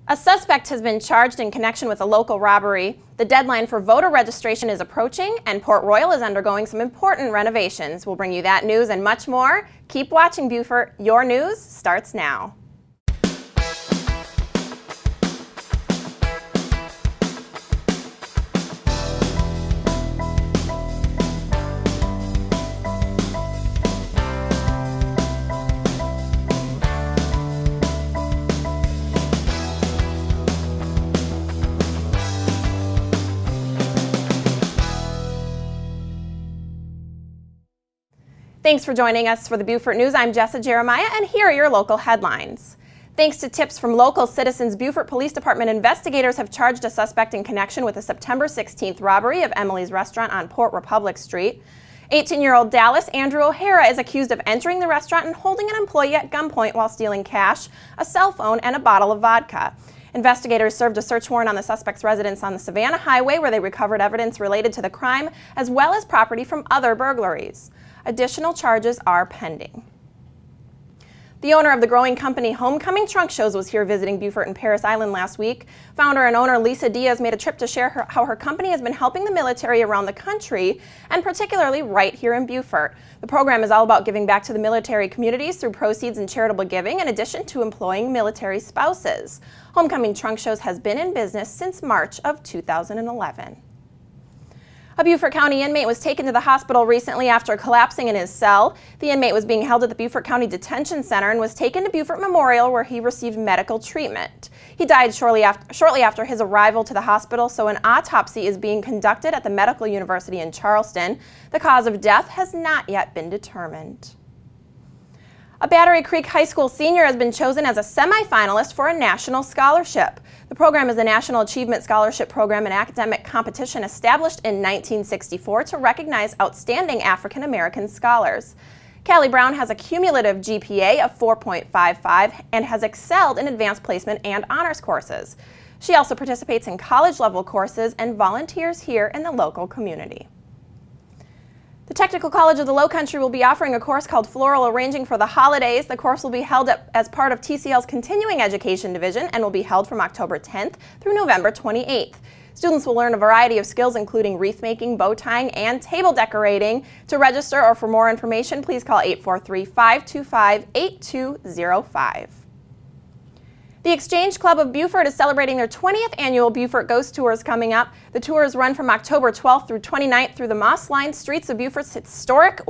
A suspect has been charged in connection with a local robbery. The deadline for voter registration is approaching, and Port Royal is undergoing some important renovations. We'll bring you that news and much more. Keep watching Beaufort. Your news starts now. Thanks for joining us for the Beaufort News. I'm Jessa Jeremiah, and here are your local headlines. Thanks to tips from local citizens, Beaufort Police Department investigators have charged a suspect in connection with the September 16th robbery of Emily's Restaurant on Port Republic Street. 18-year-old Dallas Andrew O'Hara is accused of entering the restaurant and holding an employee at gunpoint while stealing cash, a cell phone, and a bottle of vodka. Investigators served a search warrant on the suspect's residence on the Savannah Highway, where they recovered evidence related to the crime, as well as property from other burglaries. Additional charges are pending. The owner of the growing company Homecoming Trunk Shows was here visiting Beaufort and Paris Island last week. Founder and owner Lisa Diaz made a trip to share how her company has been helping the military around the country, and particularly right here in Beaufort. The program is all about giving back to the military communities through proceeds and charitable giving, in addition to employing military spouses. Homecoming Trunk Shows has been in business since March of 2011. A Beaufort County inmate was taken to the hospital recently after collapsing in his cell. The inmate was being held at the Beaufort County Detention Center and was taken to Beaufort Memorial, where he received medical treatment. He died shortly after his arrival to the hospital, so an autopsy is being conducted at the Medical University in Charleston. The cause of death has not yet been determined. A Battery Creek High School senior has been chosen as a semifinalist for a national scholarship. The program is a National Achievement Scholarship Program and academic competition established in 1964 to recognize outstanding African American scholars. Callie Brown has a cumulative GPA of 4.55 and has excelled in advanced placement and honors courses. She also participates in college-level courses and volunteers here in the local community. The Technical College of the Lowcountry will be offering a course called Floral Arranging for the Holidays. The course will be held as part of TCL's Continuing Education Division and will be held from October 10th through November 28th. Students will learn a variety of skills including wreath making, bow tying, and table decorating. To register or for more information, please call 843-525-8205. The Exchange Club of Beaufort is celebrating their 20th annual Beaufort Ghost Tours coming up. The tours run from October 12th through 29th through the moss-lined streets of Beaufort's historic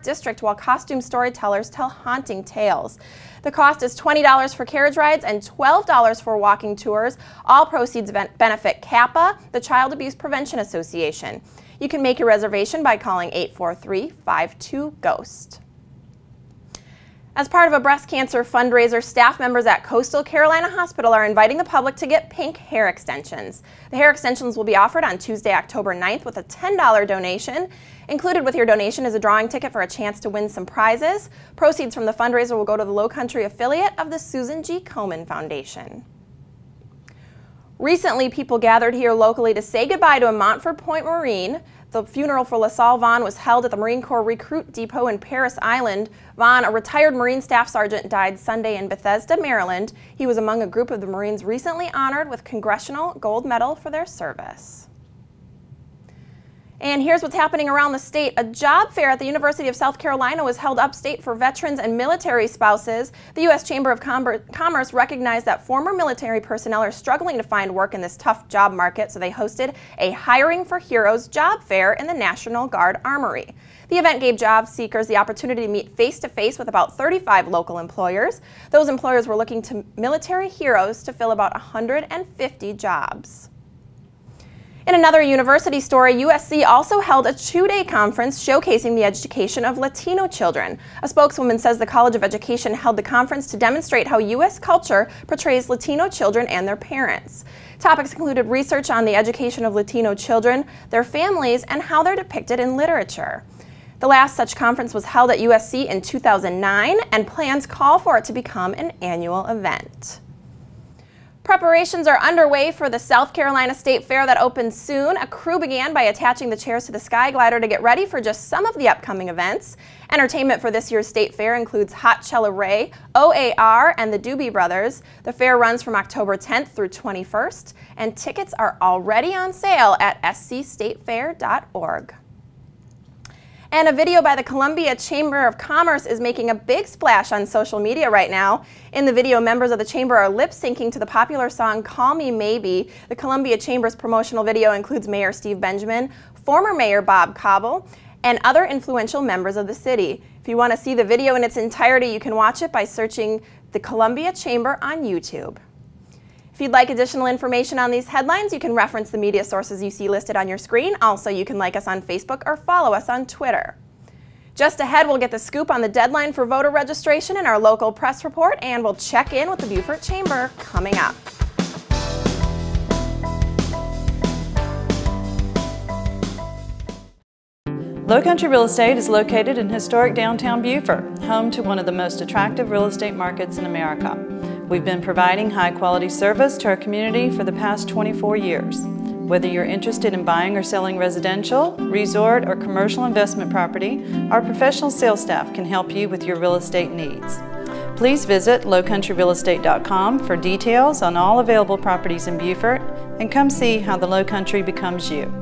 district while costume storytellers tell haunting tales. The cost is $20 for carriage rides and $12 for walking tours. All proceeds benefit CAPA, the Child Abuse Prevention Association. You can make your reservation by calling 843-52-GHOST. As part of a breast cancer fundraiser, staff members at Coastal Carolina Hospital are inviting the public to get pink hair extensions. The hair extensions will be offered on Tuesday, October 9th with a $10 donation. Included with your donation is a drawing ticket for a chance to win some prizes. Proceeds from the fundraiser will go to the Lowcountry affiliate of the Susan G. Komen Foundation. Recently, people gathered here locally to say goodbye to a Montford Point Marine. The funeral for LaSalle Vaughn was held at the Marine Corps Recruit Depot in Paris Island. Vaughn, a retired Marine Staff Sergeant, died Sunday in Bethesda, Maryland. He was among a group of the Marines recently honored with Congressional Gold Medal for their service. And here's what's happening around the state. A job fair at the University of South Carolina was held upstate for veterans and military spouses. The U.S. Chamber of Commerce recognized that former military personnel are struggling to find work in this tough job market, so they hosted a Hiring for Heroes job fair in the National Guard Armory. The event gave job seekers the opportunity to meet face-to-face with about 35 local employers. Those employers were looking to military heroes to fill about 150 jobs. In another university story, USC also held a two-day conference showcasing the education of Latino children. A spokeswoman says the College of Education held the conference to demonstrate how U.S. culture portrays Latino children and their parents. Topics included research on the education of Latino children, their families, and how they're depicted in literature. The last such conference was held at USC in 2009, and plans call for it to become an annual event. Preparations are underway for the South Carolina State Fair that opens soon. A crew began by attaching the chairs to the Sky Glider to get ready for just some of the upcoming events. Entertainment for this year's State Fair includes Hot Chella Ray, OAR, and the Doobie Brothers. The fair runs from October 10th through 21st, and tickets are already on sale at scstatefair.org. And a video by the Columbia Chamber of Commerce is making a big splash on social media right now. In the video, members of the chamber are lip-syncing to the popular song Call Me Maybe. The Columbia Chamber's promotional video includes Mayor Steve Benjamin, former Mayor Bob Cobble, and other influential members of the city. If you want to see the video in its entirety, you can watch it by searching the Columbia Chamber on YouTube. If you'd like additional information on these headlines, you can reference the media sources you see listed on your screen. Also, you can like us on Facebook or follow us on Twitter. Just ahead, we'll get the scoop on the deadline for voter registration in our local press report, and we'll check in with the Beaufort Chamber coming up. Low Country Real Estate is located in historic downtown Beaufort, home to one of the most attractive real estate markets in America. We've been providing high-quality service to our community for the past 24 years. Whether you're interested in buying or selling residential, resort, or commercial investment property, our professional sales staff can help you with your real estate needs. Please visit lowcountryrealestate.com for details on all available properties in Beaufort, and come see how the Low Country becomes you.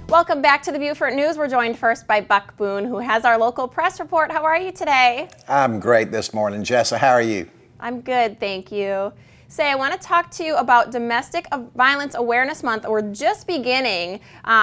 Welcome back to the Beaufort News. We're joined first by Buck Boone, who has our local press report. How are you today? I'm great this morning. Jessa, how are you? I'm good, thank you. Say, I want to talk to you about Domestic Violence Awareness Month. We're just beginning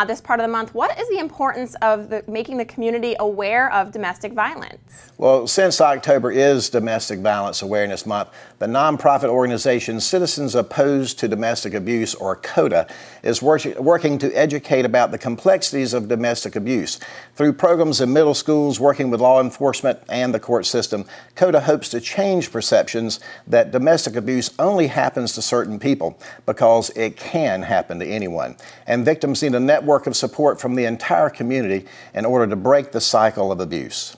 this part of the month. What is the importance of making the community aware of domestic violence? Well, since October is Domestic Violence Awareness Month, the nonprofit organization Citizens Opposed to Domestic Abuse, or CODA, is working to educate about the complexities of domestic abuse. Through programs in middle schools, working with law enforcement and the court system, CODA hopes to change perceptions that domestic abuse only happens to certain people, because it can happen to anyone. And victims need a network of support from the entire community in order to break the cycle of abuse.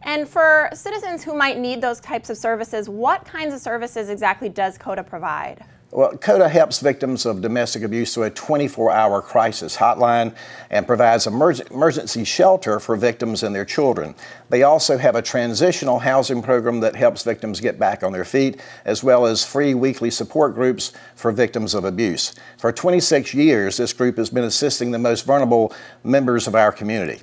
And for citizens who might need those types of services, what kinds of services exactly does CODA provide? Well, CODA helps victims of domestic abuse through a 24-hour crisis hotline and provides emergency shelter for victims and their children. They also have a transitional housing program that helps victims get back on their feet, as well as free weekly support groups for victims of abuse. For 26 years, this group has been assisting the most vulnerable members of our community.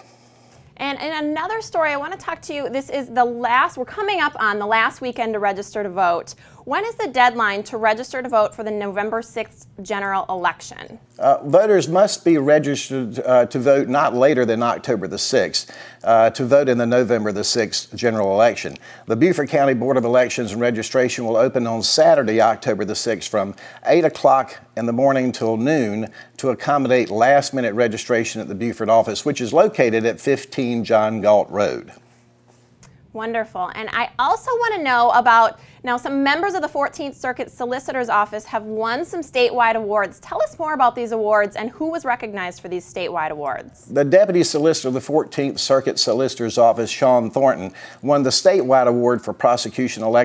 And in another story, I want to talk to you, we're coming up on the last weekend to register to vote. When is the deadline to register to vote for the November 6th general election? Voters must be registered to vote not later than October the 6th to vote in the November the 6th general election. The Beaufort County Board of Elections and Registration will open on Saturday, October the 6th from 8 o'clock in the morning till noon to accommodate last-minute registration at the Beaufort office, which is located at 15 John Galt Road. Wonderful. And I also want to know about, now some members of the 14th Circuit Solicitor's Office have won some statewide awards. Tell us more about these awards and who was recognized for these statewide awards. The Deputy Solicitor of the 14th Circuit Solicitor's Office, Sean Thornton, won the statewide award for prosecutional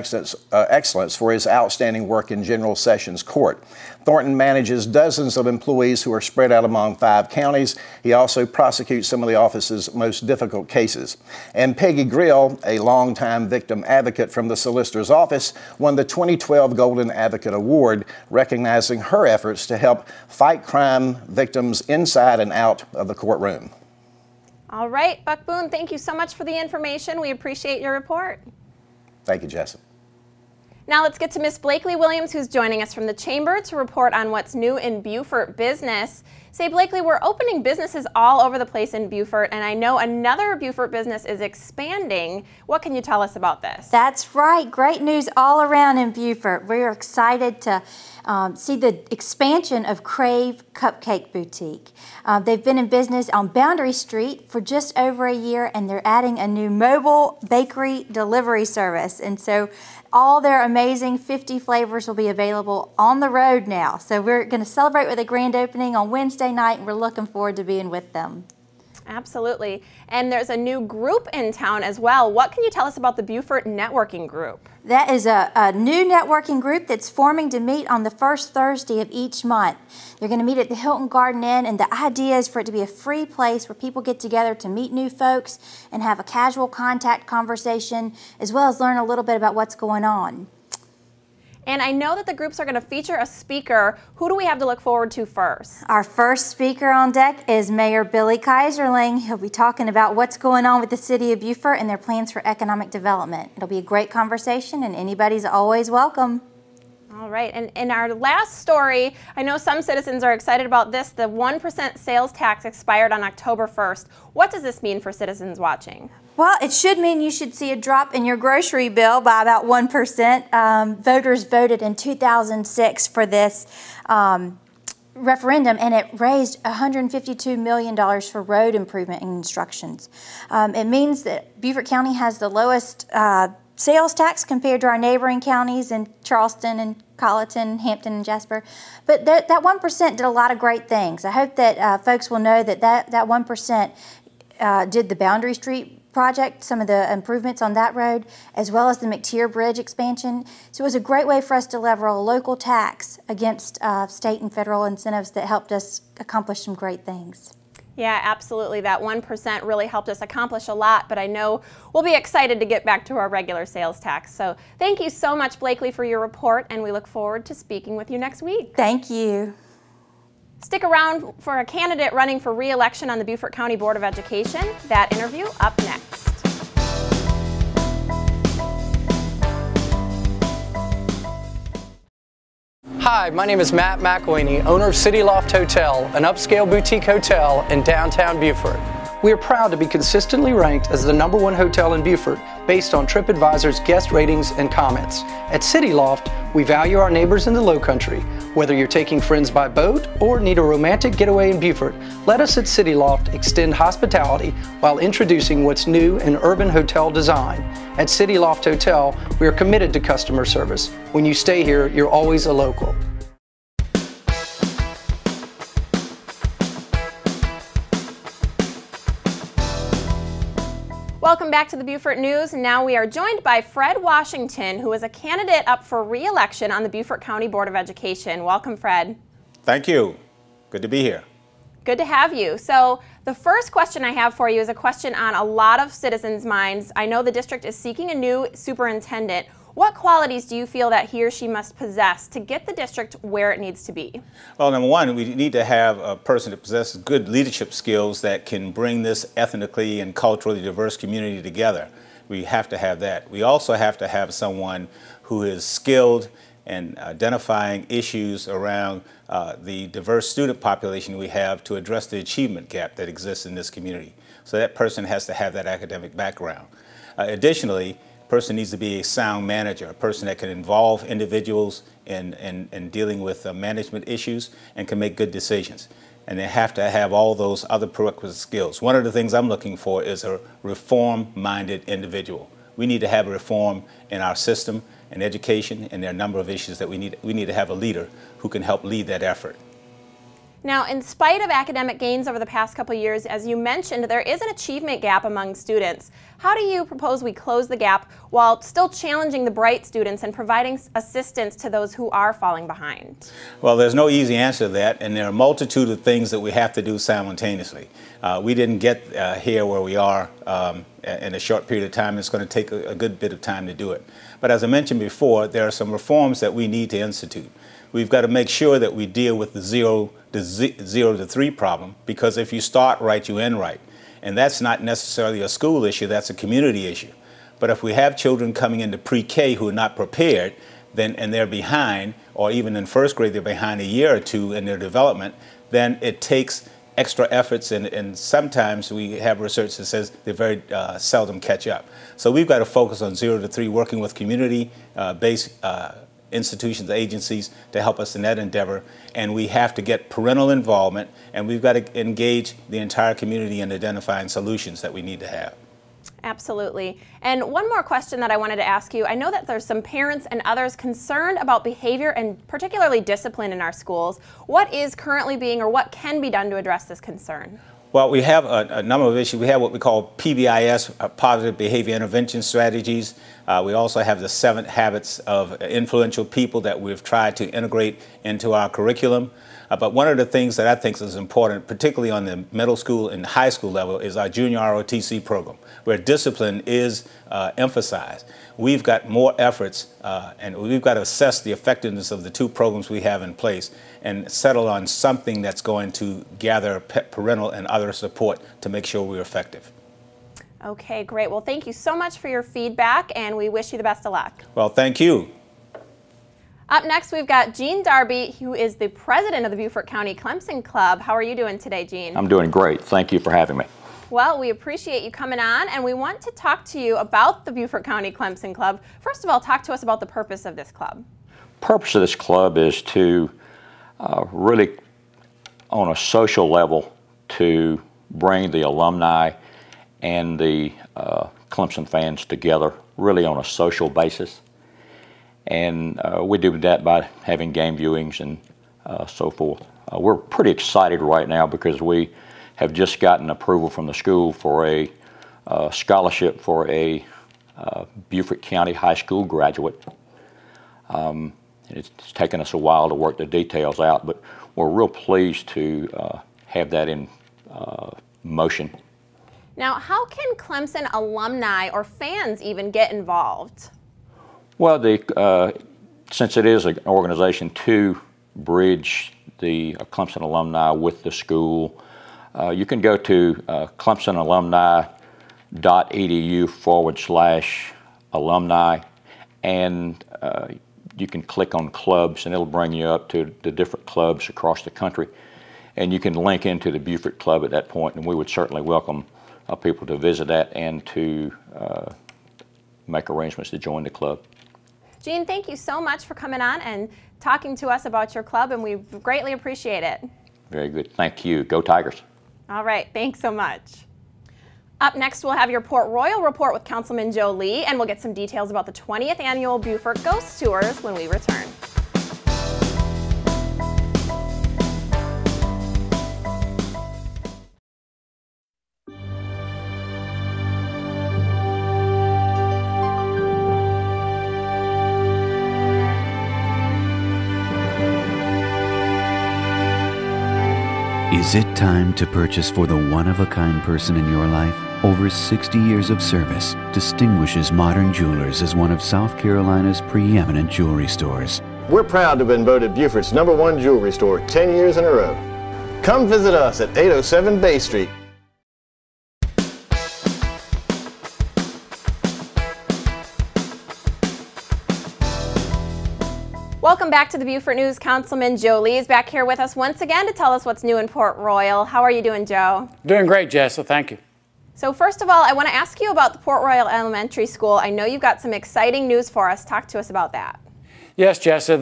excellence for his outstanding work in General Sessions Court. Thornton manages dozens of employees who are spread out among 5 counties. He also prosecutes some of the office's most difficult cases. And Peggy Grill, a longtime victim advocate from the Solicitor's Office, won the 2012 Golden Advocate Award, recognizing her efforts to help fight crime victims inside and out of the courtroom. All right, Buck Boone, thank you so much for the information. We appreciate your report. Thank you, Jessa. Now let's get to Miss Blakely Williams, who's joining us from the Chamber to report on what's new in Beaufort business. Say, Blakely, we're opening businesses all over the place in Beaufort, and I know another Beaufort business is expanding. What can you tell us about this? That's right. Great news all around in Beaufort. We're excited to see the expansion of Crave Cupcake Boutique. They've been in business on Boundary Street for just over a year, and they're adding a new mobile bakery delivery service. And so all their amazing 50 flavors will be available on the road now. So we're going to celebrate with a grand opening on Wednesday night, and we're looking forward to being with them. Absolutely. And there's a new group in town as well. What can you tell us about the Beaufort Networking Group? That is a new networking group that's forming to meet on the first Thursday of each month. They're going to meet at the Hilton Garden Inn, and the idea is for it to be a free place where people get together to meet new folks and have a casual contact conversation, as well as learn a little bit about what's going on. And I know that the groups are going to feature a speaker. Who do we have to look forward to first? Our first speaker on deck is Mayor Billy Kaiserling. He'll be talking about what's going on with the city of Beaufort and their plans for economic development. It'll be a great conversation, and anybody's always welcome. All right, and in our last story, I know some citizens are excited about this. The 1% sales tax expired on October 1st. What does this mean for citizens watching? Well, it should mean you should see a drop in your grocery bill by about 1%. Voters voted in 2006 for this referendum, and it raised $152 million for road improvement and constructions. It means that Beaufort County has the lowest sales tax compared to our neighboring counties in Charleston and Colleton, Hampton, and Jasper. But that 1% did a lot of great things. I hope that folks will know that 1% did the Boundary Street project, some of the improvements on that road, as well as the McTier Bridge expansion. So it was a great way for us to lever a local tax against state and federal incentives that helped us accomplish some great things. Yeah, absolutely. That 1% really helped us accomplish a lot, but I know we'll be excited to get back to our regular sales tax. So thank you so much, Blakely, for your report, and we look forward to speaking with you next week. Thank you. Stick around for a candidate running for re-election on the Beaufort County Board of Education. That interview up next. Hi, my name is Matt McElhaney, owner of City Loft Hotel, an upscale boutique hotel in downtown Beaufort. We are proud to be consistently ranked as the #1 hotel in Beaufort based on TripAdvisor's guest ratings and comments. At City Loft, we value our neighbors in the Lowcountry. Whether you're taking friends by boat or need a romantic getaway in Beaufort, let us at City Loft extend hospitality while introducing what's new in urban hotel design. At City Loft Hotel, we are committed to customer service. When you stay here, you're always a local. Welcome back to the Beaufort News. Now we are joined by Fred Washington, who is a candidate up for re-election on the Beaufort County Board of Education. Welcome, Fred. Thank you. Good to be here. Good to have you. So the first question I have for you is a question on a lot of citizens' minds. I know the district is seeking a new superintendent. What qualities do you feel that he or she must possess to get the district where it needs to be? Well, number one, we need to have a person that possesses good leadership skills that can bring this ethnically and culturally diverse community together. We have to have that. We also have to have someone who is skilled in identifying issues around the diverse student population we have to address the achievement gap that exists in this community. So that person has to have that academic background. Additionally, person needs to be a sound manager, a person that can involve individuals in dealing with management issues and can make good decisions. And they have to have all those other prerequisite skills. One of the things I'm looking for is a reform-minded individual. We need to have a reform in our system and education, and there are a number of issues that we need to have a leader who can help lead that effort. Now, in spite of academic gains over the past couple of years, as you mentioned, there is an achievement gap among students. How do you propose we close the gap while still challenging the bright students and providing assistance to those who are falling behind? Well, there's no easy answer to that, and there are a multitude of things that we have to do simultaneously. We didn't get here where we are in a short period of time. It's going to take a good bit of time to do it. But as I mentioned before, there are some reforms that we need to institute. We've got to make sure that we deal with the 0 to 3 problem, because if you start right, you end right. And that's not necessarily a school issue, that's a community issue. But if we have children coming into pre-K who are not prepared, and they're behind, or even in first grade they're behind a year or two in their development, then it takes extra efforts, and sometimes we have research that says they very seldom catch up. So we've got to focus on 0 to 3, working with community-based institutions, agencies to help us in that endeavor, and we have to get parental involvement, and we've got to engage the entire community in identifying solutions that we need to have. Absolutely. And one more question that I wanted to ask you. I know that there's some parents and others concerned about behavior and particularly discipline in our schools. What is currently being, or what can be done to address this concern? Well, we have a number of issues. We have what we call PBIS, Positive Behavior Intervention Strategies. We also have the 7 habits of influential people that we've tried to integrate into our curriculum. But one of the things that I think is important, particularly on the middle school and high school level, is our junior ROTC program, where discipline is emphasized. We've got more efforts, and we've got to assess the effectiveness of the 2 programs we have in place and settle on something that's going to gather parental and other support to make sure we're effective. Okay, great. Well, thank you so much for your feedback, and we wish you the best of luck. Well, thank you. Up next, we've got Gene Darby, who is the president of the Beaufort County Clemson Club. How are you doing today, Gene? I'm doing great. Thank you for having me. Well, we appreciate you coming on, and we want to talk to you about the Beaufort County Clemson Club. First of all, talk to us about the purpose of this club. Purpose of this club is to really, on a social level, to bring the alumni and the Clemson fans together, really on a social basis. And we do that by having game viewings and so forth. We're pretty excited right now because we have just gotten approval from the school for a scholarship for a Beaufort County High School graduate. It's taken us a while to work the details out, but we're real pleased to have that in motion. Now, how can Clemson alumni or fans even get involved? Well, since it is an organization to bridge the Clemson alumni with the school, you can go to clemsonalumni.edu/alumni, and you can click on clubs, and it'll bring you up to the different clubs across the country. And you can link into the Beaufort Club at that point, and we would certainly welcome people to visit that and to make arrangements to join the club. Gene, thank you so much for coming on and talking to us about your club, and we greatly appreciate it. Very good. Thank you. Go Tigers. All right. Thanks so much. Up next, we'll have your Port Royal report with Councilman Joe Lee, and we'll get some details about the 20th annual Beaufort Ghost Tours when we return. Is it time to purchase for the one-of-a-kind person in your life? Over 60 years of service distinguishes Modern Jewelers as one of South Carolina's preeminent jewelry stores. We're proud to have been voted Beaufort's #1 jewelry store 10 years in a row. Come visit us at 807 Bay Street. Welcome back to the Beaufort News. Councilman Joe Lee is back here with us once again to tell us what's new in Port Royal. How are you doing, Joe? Doing great, Jessa. Thank you. So first of all, I want to ask you about the Port Royal Elementary School. I know you've got some exciting news for us. Talk to us about that. Yes, Jessa.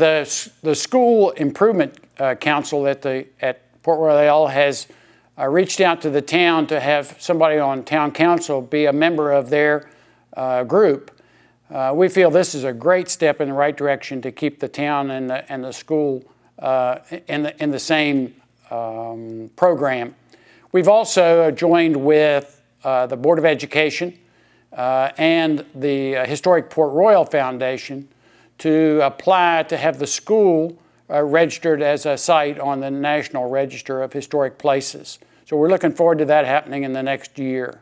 The School Improvement Council at Port Royal has reached out to the town to have somebody on town council be a member of their group. We feel this is a great step in the right direction to keep the town and the school in the same program. We've also joined with the Board of Education and the Historic Port Royal Foundation to apply to have the school registered as a site on the National Register of Historic Places. So we're looking forward to that happening in the next year.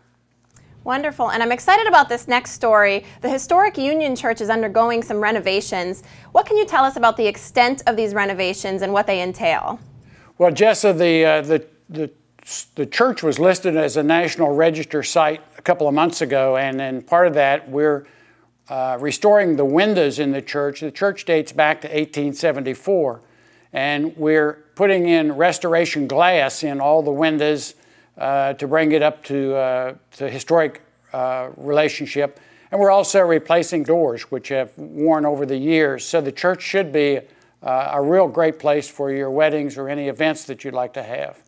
Wonderful, and I'm excited about this next story. The Historic Union Church is undergoing some renovations. What can you tell us about the extent of these renovations and what they entail? Well, Jessa, the church was listed as a National Register site a couple of months ago, and then part of that we're restoring the windows in the church. The church dates back to 1874, and we're putting in restoration glass in all the windows to bring it up to historic relationship. And we're also replacing doors, which have worn over the years. So the church should be a real great place for your weddings or any events that you'd like to have.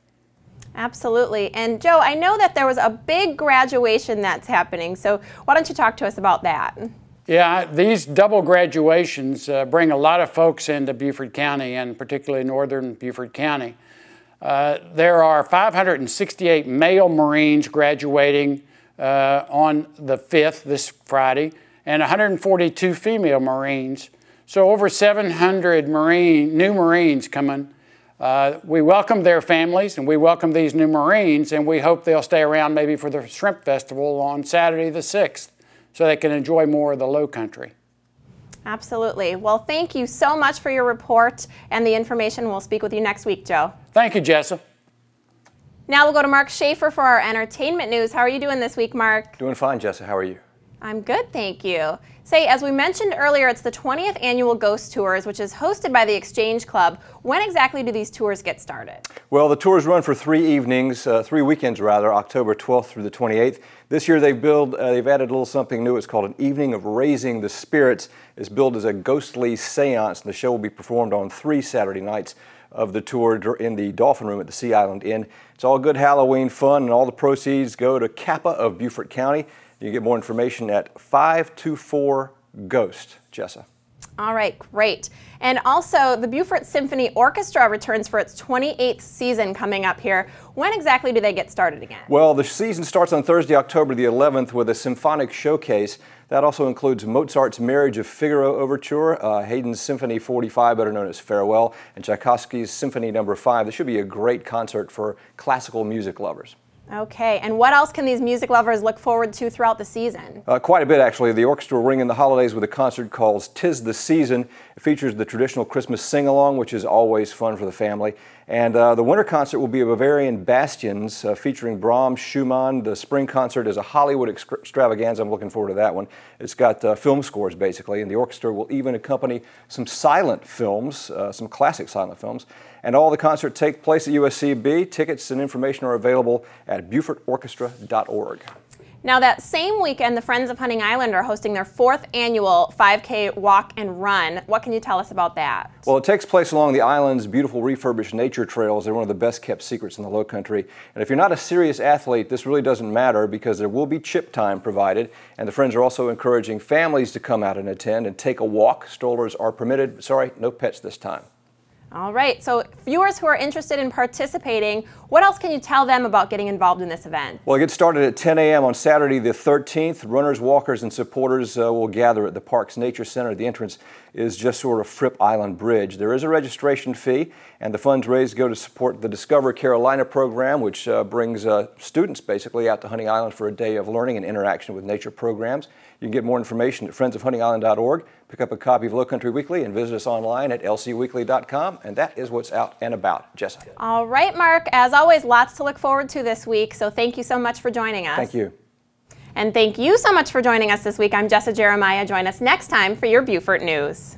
Absolutely. And Joe, I know that there was a big graduation that's happening, so why don't you talk to us about that? Yeah, these double graduations bring a lot of folks into Beaufort County, and particularly northern Beaufort County. There are 568 male Marines graduating on the 5th, this Friday, and 142 female Marines. So over 700 new Marines coming. We welcome their families and we welcome these new Marines, and we hope they'll stay around maybe for the Shrimp Festival on Saturday the 6th so they can enjoy more of the Low Country. Absolutely. Well, thank you so much for your report and the information. We'll speak with you next week, Joe. Thank you, Jessa. Now we'll go to Mark Shaffer for our entertainment news. How are you doing this week, Mark? Doing fine, Jessa. How are you? I'm good, thank you. Say, as we mentioned earlier, it's the 20th annual Ghost Tours, which is hosted by the Exchange Club. When exactly do these tours get started? Well, the tours run for 3 weekends rather, October 12th through the 28th. This year they've added a little something new. It's called an Evening of Raising the Spirits. It's billed as a ghostly seance, and the show will be performed on 3 Saturday nights of the tour in the Dolphin Room at the Sea Island Inn. It's all good Halloween fun, and all the proceeds go to Kappa of Beaufort County. You can get more information at 524-GHOST. Jessa. All right, great. And also, the Beaufort Symphony Orchestra returns for its 28th season coming up here. When exactly do they get started again? Well, the season starts on Thursday, October the 11th with a symphonic showcase. That also includes Mozart's Marriage of Figaro Overture, Haydn's Symphony 45, better known as Farewell, and Tchaikovsky's Symphony No. 5. This should be a great concert for classical music lovers. Okay, and what else can these music lovers look forward to throughout the season? Quite a bit, actually. The orchestra will ring in the holidays with a concert called 'Tis the Season. It features the traditional Christmas sing-along, which is always fun for the family. And the winter concert will be a Bavarian Bastions featuring Brahms, Schumann. The spring concert is a Hollywood extravaganza. I'm looking forward to that one. It's got film scores, basically, and the orchestra will even accompany some silent films, some classic silent films. And all the concerts take place at USCB. Tickets and information are available at BeaufortOrchestra.org. Now, that same weekend, the Friends of Hunting Island are hosting their 4th annual 5K walk and run. What can you tell us about that? Well, it takes place along the island's beautiful refurbished nature trails. They're one of the best kept secrets in the Low Country. And if you're not a serious athlete, this really doesn't matter because there will be chip time provided. And the Friends are also encouraging families to come out and attend and take a walk. Strollers are permitted. Sorry, no pets this time. All right, so viewers who are interested in participating, what else can you tell them about getting involved in this event? Well, it gets started at 10 a.m. on Saturday the 13th. Runners, walkers, and supporters will gather at the Parks Nature Center. The entrance is just sort of Fripp Island Bridge. There is a registration fee, and the funds raised go to support the Discover Carolina program, which brings students basically out to Hunting Island for a day of learning and interaction with nature programs. You can get more information at friendsofhuntingisland.org. Pick up a copy of Low Country Weekly and visit us online at lcweekly.com. And that is what's out and about. Jessa. All right, Mark. As always, lots to look forward to this week. So thank you so much for joining us. Thank you. And thank you so much for joining us this week. I'm Jessa Jeremiah. Join us next time for your Beaufort News.